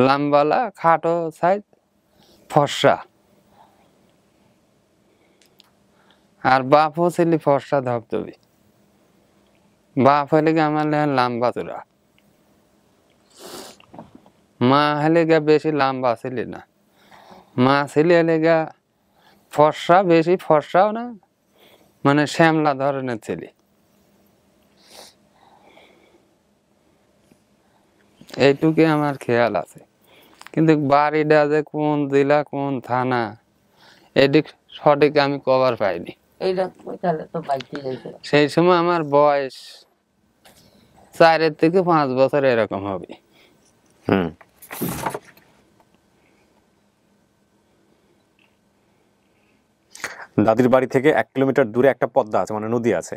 লম্বালা খাটো সাইজ ফর্সা। আর বাপও ছিল ফর্সা ধবধবে। বাপ হলে গিয়ে আমার লম্বা চোরা, মা হলে গিয়ে বেশি লম্বা ছিল না। মা ছিল হলে গিয়া ফর্সা, বেশি ফর্সাও না, মানে শ্যামলা ধরনের ছেলে। এইটুকু আমার খেয়াল আছে, কিন্তু বাড়িটা যে কোন জেলা কোন থানা এদিক সঠিক আমি কভার পাইনি। সেই সময় আমার বয়স 4 থেকে 5 বছর এরকম হবে। দাদির বাড়ি থেকে 1 কিলোমিটার দূরে একটা পদ্মা আছে, মানে নদী আছে।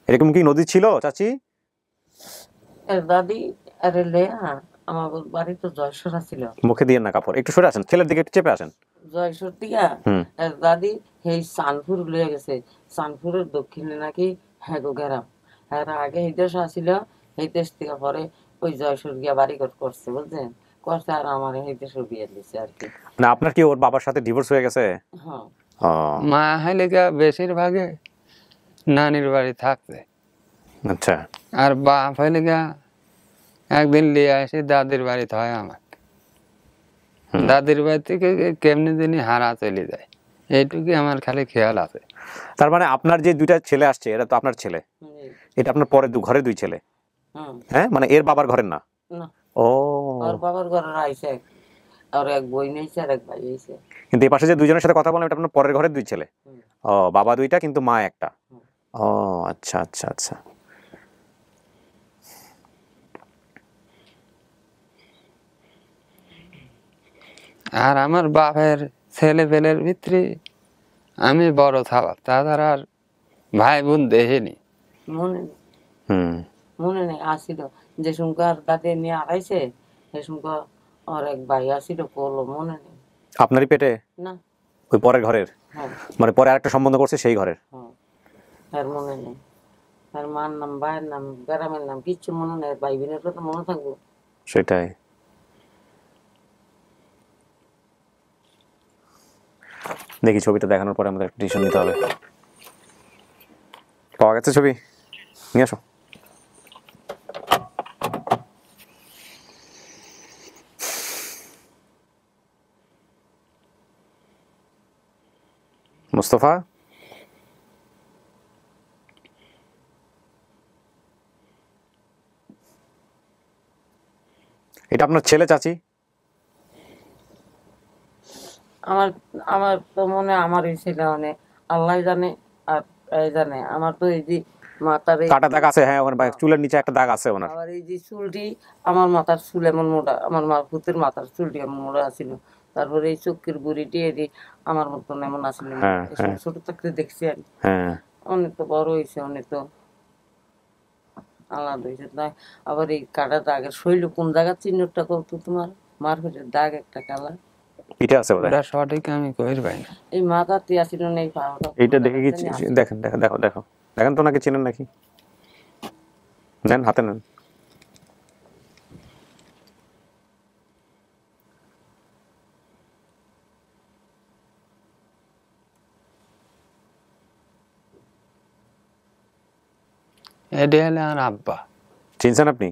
এরকম কি নদী ছিল চাচি? এর দাদি আরে লেয়া আমার বাড়ি তো জয়সরা ছিল। মুখে দিয়ে না কাপড়, একটু সরে আসেন, ছেলের দিকে একটু চেপে আসেন। জয়সর দিয়া এর দাদি এই সানপুর লয়ে গেছে, সানপুরের দক্ষিণে নাকি হ্যাঁ গো গেরাম, হ্যাঁ আগে এই দেশ আসিল, এই দেশ থেকে পরে ওই জয়সর গিয়া বাড়ি করছে বুঝছেন, করছে আর আমার এই দেশে বিয়ে দিছে আর কি। না আপনার কি ওর বাবার সাথে ডিভোর্স হয়ে গেছে? হ্যাঁ মা হলে বেশিরভাগে নানির বাড়ি থাকছে। আচ্ছা। আর বাপ হলে একদিন লিয়ে আসি দাদির বাড়িতে হয় আমার, দাদির বাড়ি থেকে কেমনি দিনই হারা চলে যায়, এইটুকু আমার খালি খেয়াল আছে। তার মানে আপনার যে দুইটা ছেলে আসছে এরা তো আপনার ছেলে, এটা আপনার পরে ঘরে দুই ছেলে? হ্যাঁ, মানে এর বাবার ঘরের না? ও ওর বাবার ঘরে আইছে আর এক বই নেইছে আর এক ভাই আইছে। কিন্তু এই পাশে যে দুইজনের সাথে কথা বললাম এটা আপনার পরের ঘরের দুই ছেলে? ও, বাবা দুইটা কিন্তু মা একটা। ও আচ্ছা আচ্ছা আচ্ছা। আর আমার বাপের ছেলে পেলের ভিতরে আমি বড় থাবা, তাছাড়া আর ভাই বোন দেখিনি। মনে নেই আসিল যে সুমকার দাদি নিয়ে আড়াইছে সে সুমকা আর এক ভাই আসিল বললো, মনে নেই। আপনারই পেটে? না, ওই পরের ঘরের? মানে পরে আরেকটা সম্বন্ধ করছে সেই ঘরের? আর মনে নেই, আর মার নাম ভাইয়ের নাম গ্রামের নাম কিচ্ছু মনে নেই, ভাই বোনের কথা মনে থাকবো? সেটাই। দেখি ছবিটা দেখানোর পরে আমাদের ডিসিশন নিতে হবে। পাওয়া গেছে ছবি? নিয়ে আসো। মুস্তফা, এটা আপনার ছেলে চাচি? আমার আমার তো মনে আমার এই ছেলে মানে আল্লাহ জানে আর এই জানে, আমার তো এই যে মাথার কাটা দাগ আছে, হ্যাঁ ওখানে চুলের নিচে একটা দাগ আছে ওনার। আর এই যে চুলটি আমার মাথার চুল এমন মোটা, আমার মা পুতের মাথার চুলটি এমন মোটা আছিল, তারপরে এই চোখের বুড়িটি এটি আমার মতন এমন আসছিল, ছোট থাকতে দেখছি আর অনেক তো বড় হয়েছে, অনেক তো আলাদা হয়েছে। আবার এই কাটা দাগের শৈল কোন জায়গার চিহ্নটা করতো তোমার মার পেটের দাগ একটা কালা এটা আছে ওটা সঠিক আমি কইর পাই না, এই মাথাতে আসিল না এই পাওয়াটা। এইটা দেখে কি দেখেন, দেখো দেখো দেখো দেখেন তো, নাকি চিনেন নাকি? নেন হাতে নেন। এডি হলে আর আব্বা। চিনছেন আপনি?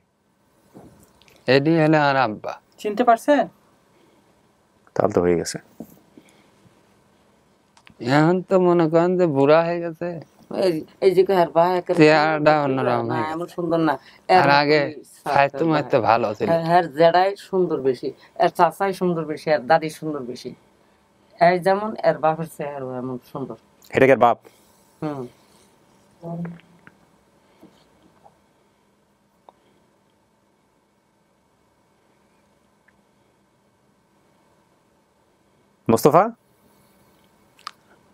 এডি হলে আর আব্বা। চিনতে পারছেন? তাহলে তো হয়ে গেছে। এখন তো মনে করেন যে বুড়া হয়ে গেছে, এই যে কার ভাই চেহারাটা অন্যরকম না, এমন সুন্দর না। আর আগে স্বাস্থ্য মাত্র ভালো ছিল। হ্যাঁ জেডাই সুন্দর বেশি, এর চাচাই সুন্দর বেশি, এর দাদি সুন্দর বেশি। এই যেমন এর বাপের চেহারা এমন সুন্দর। এটা কি বাপ? মুস্তফা,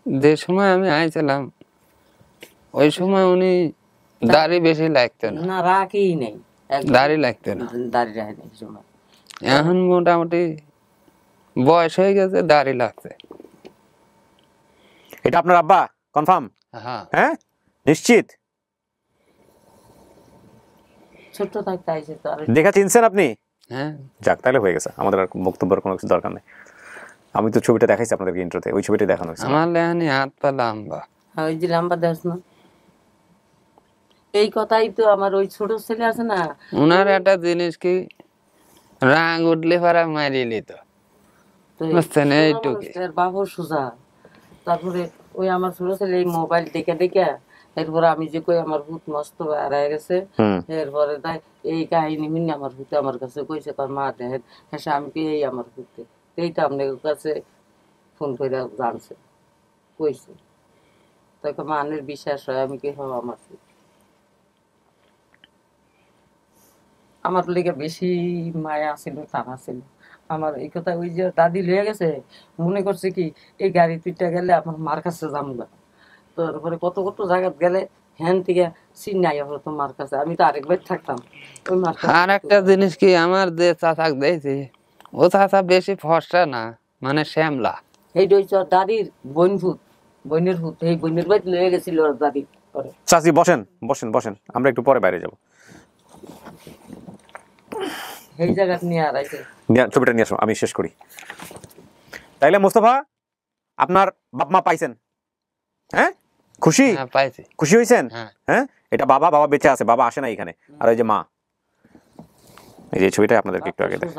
যে সময় আমি আইছিলাম ওই সময় উনি দাড়ি বেশি লাগতো না। না রাখি নেই, দাড়ি লাগতো না, দাড়ি রাখি নেই সময়। এখন মোটামুটি বয়স হয়ে গেছে, দাড়ি লাগছে। এটা আপনার আব্বা কনফার্ম? হ্যাঁ নিশ্চিত? ছোট থাকতে আইছে তো। দেখা চিনছেন আপনি? হ্যাঁ। যাক তাহলে হয়ে গেছে, আমাদের আর বক্তব্যের কোনো কিছু দরকার নেই। আমি তো ছবিটা দেখাইছি আপনাদেরকে ইন্ট্রোতে, ওই ছবিটা দেখানো হয়েছে। আমার লেহানি হাত পা লম্বা। ওই যে লম্বা দেখ না, এই কথাই তো আমার ওই ছোট ছেলে আছে না, উনার একটা জিনিস কি রাং উঠলে পারা মারি লিত, বুঝছেন? এইটুকু বাবু সুজা। তারপরে ওই আমার ছোট ছেলে এই মোবাইল দেখে দেখে এরপরে আমি যে কই আমার ভূত মস্ত হারায় গেছে, এরপরে তাই এই কাহিনী মিনি আমার ভূতে আমার কাছে কইছে, তার মা দেখেন হ্যাঁ আমি কি এই আমার ভূতে, এইটা আপনার কাছে ফোন করে জানছে কইছে, তখন মানের বিশ্বাস হয় আমি কি হব আমার আমার লেগে বেশি মায়া ছিল টানা ছিল আমার এই কথা। ওই যে দাদি লয়ে গেছে মনে করছে কি এই গাড়ি তুইটা গেলে আমার মার কাছে যাবো, তারপরে কত কত জায়গা গেলে হ্যান থেকে চিন্নাই হলো তো মার কাছে, আমি তো আরেকবার থাকতাম ওই মার কাছে। আর একটা জিনিস কি, আমার যে চাচাক দিয়েছি ও চাচা বেশি ফর্সা না, মানে শ্যামলা। এই হচ্ছে দাদির বোনের ভূত, এই বোনের বাড়ি লয়ে গেছিল ওর দাদি। চাচি বসেন বসেন বসেন, আমরা একটু পরে বাইরে যাবো। এই জায়গা নিয়ে আর আইছে ছবিটা নিয়ে আসো, আমি শেষ করি। তাইলে মোস্তফা আপনার বাপ মা পাইছেন? হ্যাঁ খুশি? পাইছি। খুশি হয়েছেন? হ্যাঁ এটা বাবা বেঁচে আছে, বাবা আসে না এখানে। আর ওই যে মা, এই যে ছবিটা আপনাদেরকে একটু আগে দেখ,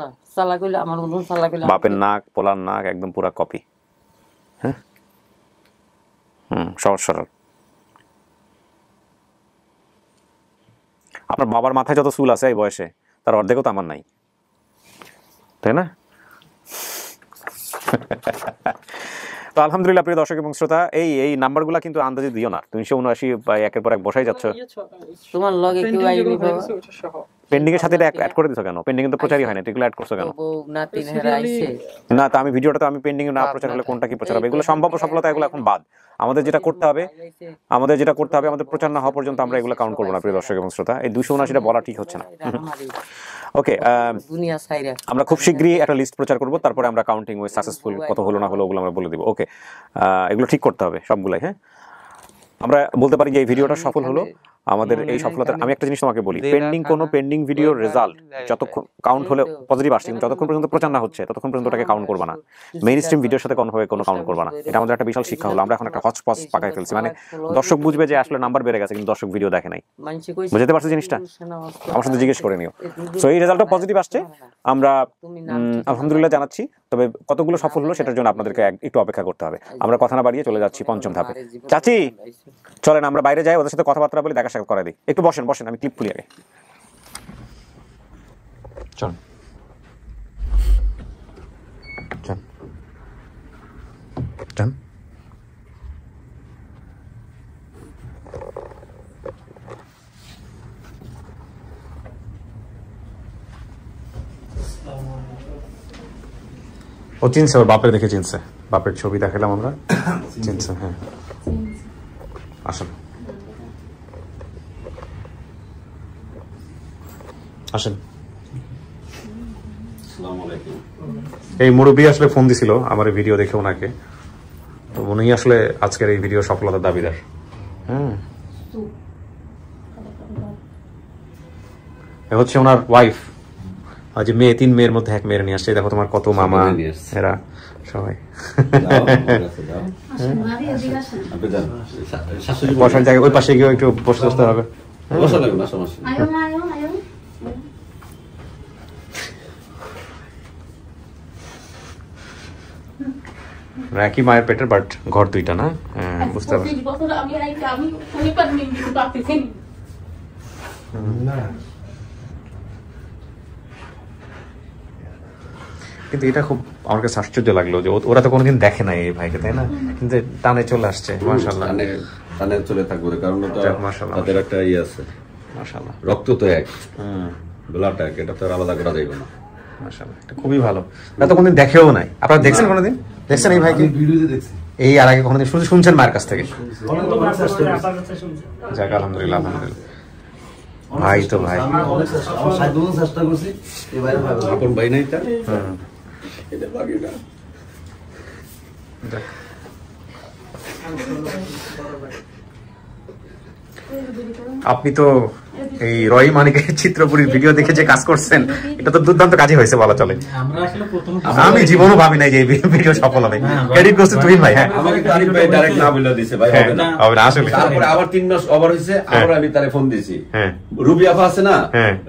বাপের নাক পোলার নাক একদম পুরা কপি। হ্যাঁ সহজ সরল। আপনার বাবার মাথায় যত চুল আছে এই বয়সে তার অর্ধেকও তো আমার নাই, তাই না? তো আলহামদুলিল্লাহ প্রিয় দর্শক এবং শ্রোতা, এই নাম্বারগুলো কিন্তু আন্দাজে দিও না। 379 বা একের পর এক বসাই যাচ্ছ। তোমার লগে কেউ আইনি বাবা? পেন্ডিং এর সাথে এটা অ্যাড করে দিছো কেন? পেন্ডিং এ তো প্রচারই হয় না, এগুলো অ্যাড করছো কেন? না তিন হেরা আইছে না, তো আমি ভিডিওটা তো আমি পেন্ডিং এ না প্রচার হলে কোনটা কি প্রচার হবে? এগুলো সম্ভাব্য সফলতা, এগুলো এখন বাদ। আমাদের যেটা করতে হবে আমাদের প্রচার না হওয়া পর্যন্ত আমরা এগুলো কাউন্ট করবো না প্রিয় দর্শক এবং শ্রোতা। এই 279টা বলা ঠিক হচ্ছে না। ওকে, আমরা খুব শীঘ্রই একটা লিস্ট প্রচার করব, তারপরে আমরা কাউন্টিং ওই সাকসেসফুল কত হলো না হলো ওগুলো আমরা বলে দিব। ওকে, এগুলো ঠিক করতে হবে সবগুলাই। হ্যাঁ, আমরা বলতে পারি যে এই ভিডিওটা সফল হলো। আমাদের এই সফলতার আমি একটা জিনিস তোমাকে বলি, পেন্ডিং ভিডিওর রেজাল্ট যতক্ষণ কাউন্ট হলে পজিটিভ আসছে, কিন্তু যতক্ষণ পর্যন্ত প্রচার না হচ্ছে ততক্ষণ পর্যন্ত ওটাকে কাউন্ট করবা না। মেইন স্ট্রিম ভিডিওর সাথে কোনোভাবে কোনো কাউন্ট করবা না। এটা আমাদের একটা বিশাল শিক্ষা হলো। আমরা এখন একটা হচপচ পাকায় ফেলছি, মানে দর্শক বুঝবে যে আসলে নাম্বার বেড়ে গেছে কিন্তু দর্শক ভিডিও দেখে নাই। বুঝতে পারছো জিনিসটা? আমার সাথে জিজ্ঞেস করে নিও। সো এই রেজাল্টটা পজিটিভ আসছে, আমরা আলহামদুলিল্লাহ জানাচ্ছি। তবে কতগুলো সফল হলো সেটার জন্য আপনাদেরকে একটু অপেক্ষা করতে হবে। আমরা কথা না বাড়িয়ে চলে যাচ্ছি পঞ্চম ধাপে। চাচি চলেন আমরা বাইরে যাই, ওদের সাথে কথাবার্তা বলে দেখা সাক্ষাৎ করে দিই। একটু বসেন বসেন, আমি ক্লিপ খুলি আগে। চল চল চল। ও চিনছে, ওর বাপের দেখে চিনছে, বাপের ছবি দেখালাম আমরা, চিনছে। হ্যাঁ আসেন আসেন। এই মুরব্বী আসলে ফোন দিছিল আমার ভিডিও দেখে ওনাকে, তো উনি আসলে আজকের এই ভিডিও সফলতার দাবিদার। হ্যাঁ, হচ্ছে ওনার ওয়াইফ। আজ মেয়ে, 3 মেয়ের মধ্যে 1 মেয়ের নিয়ে আসছে। দেখো তোমার কত মামা এরা সবাই। বসার জায়গা ওই পাশে গিয়ে একটু বসে বসতে হবে। একই মায়ের পেটের, বাট ঘর দুইটা না। হ্যাঁ বুঝতে পারছি। কিন্তু এটা খুব আমার কাছে আশ্চর্য লাগলো যে ওরা তো কোনোদিন দেখে নাই এই ভাইকে, তাই না? কিন্তু টানে চলে আসছে। মাশাআল্লাহ, টানে চলে থাকবে, কারণ তাদের একটা ইয়ে আছে। মাশাআল্লাহ, রক্ত তো এক, ব্লাড এক, এটা তো আলাদা করা যাবে না। মাশাআল্লাহ, এটা খুবই ভালো। এটা তো কোনোদিন দেখেও নাই। আপনারা দেখছেন কোনোদিন? দেখছেন এই ভাইকে? ভিডিওতে দেখছি। এই আর আগে কোনোদিন শুধু শুনছেন মায়ের কাছ থেকে? যাক আলহামদুলিল্লাহ, আলহামদুলিল্লাহ। ভাই তো ভাই, চেষ্টা করছি। আপন ভাই নাই তার। আপনি তো এই রয় মানিকের চিত্রপুরীর ভিডিও দেখে যে কাজ করছেন, এটা তো দুর্দান্ত কাজই হয়েছে বলা চলে। আমি জীবনও ভাবি নাই যে এই ভিডিও সফল হবে। ক্রেডিট করছে তুই ভাই। হ্যাঁ, আমাকে তারিফ ভাই ডাইরেক্ট না বলে দিয়েছে ভাই, হবে না হবে না আসলে। তারপরে আবার 3 মাস ওভার হইছে, আবার আমি তারে ফোন দিয়েছি। হ্যাঁ, রুবি আপা আছে না,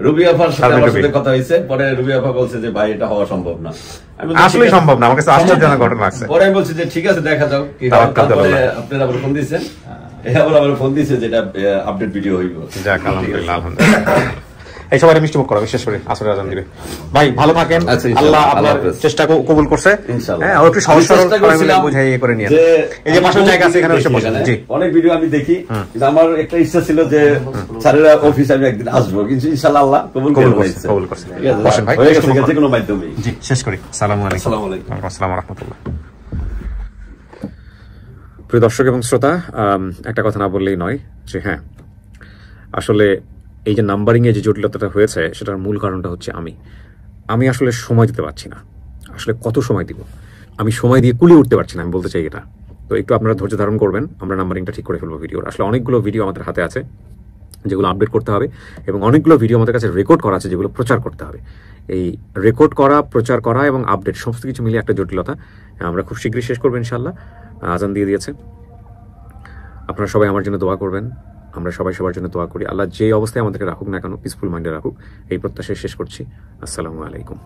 রুবি আপার সাথে আমার সাথে কথা হইছে। পরে রুবি আপা বলছে যে ভাই এটা হওয়া সম্ভব না। আসলে সম্ভব না, আমার কাছে আশ্চর্যজনক ঘটনা লাগছে। পরে আমি বলছি যে ঠিক আছে দেখা যাও কি হয়। তারপরে আপনারা আবার ফোন দিয়েছেন, আবার ফোন দিয়েছে যেটা আপডেট ভিডিও হইব। যাক আলহামদুলিল্লাহ, আলহামদুলিল্লাহ। এই সবাই মিষ্টি মুখ করো, বিশেষ করে আসরের আজান দিবে। ভাই ভালো থাকেন, আল্লাহ আপনার চেষ্টা কবুল করছে। হ্যাঁ, আর একটু সহজ সরল বুঝাই ইয়ে করে নিয়ে এই যে পাশের জায়গা আছে এখানে এসে বসেন। জি, অনেক ভিডিও আমি দেখি, কিন্তু আমার একটা ইচ্ছা ছিল যে স্যারের অফিস আমি একদিন আসবো, কিন্তু ইনশাআল্লাহ আল্লাহ কবুল করছে। বসেন ভাই, হয়ে গেছে যে কোনো মাধ্যমে। জি, শেষ করি। আসসালামু আলাইকুম। আসসালামু আলাইকুম। আসসালামু আলাইকুম রাহমাতুল্লাহ। প্রিয় দর্শক এবং শ্রোতা, একটা কথা না বললেই নয় যে হ্যাঁ, আসলে এই যে নাম্বারিংয়ে যে জটিলতাটা হয়েছে সেটার মূল কারণটা হচ্ছে আমি আসলে সময় দিতে পারছি না। আসলে কত সময় দিব, আমি সময় দিয়ে কুলিয়ে উঠতে পারছি না, আমি বলতে চাই এটা। তো একটু আপনারা ধৈর্য ধারণ করবেন, আমরা নাম্বারিংটা ঠিক করে ফেলবো ভিডিওর। আসলে অনেকগুলো ভিডিও আমাদের হাতে আছে যেগুলো আপডেট করতে হবে, এবং অনেকগুলো ভিডিও আমাদের কাছে রেকর্ড করা আছে যেগুলো প্রচার করতে হবে। এই রেকর্ড করা, প্রচার করা এবং আপডেট সমস্ত কিছু মিলিয়ে একটা জটিলতা। আমরা খুব শীঘ্রই শেষ করবো ইনশাল্লাহ। আজান দিয়ে দিয়েছে, আপনারা সবাই আমার জন্য দোয়া করবেন, আমরা সবাই সবার জন্য দোয়া করি। আল্লাহ যে অবস্থায় আমাদেরকে রাখুক না কেন, পিসফুল মাইন্ডে রাখুক, এই প্রত্যাশায় শেষ করছি। আসসালামু আলাইকুম।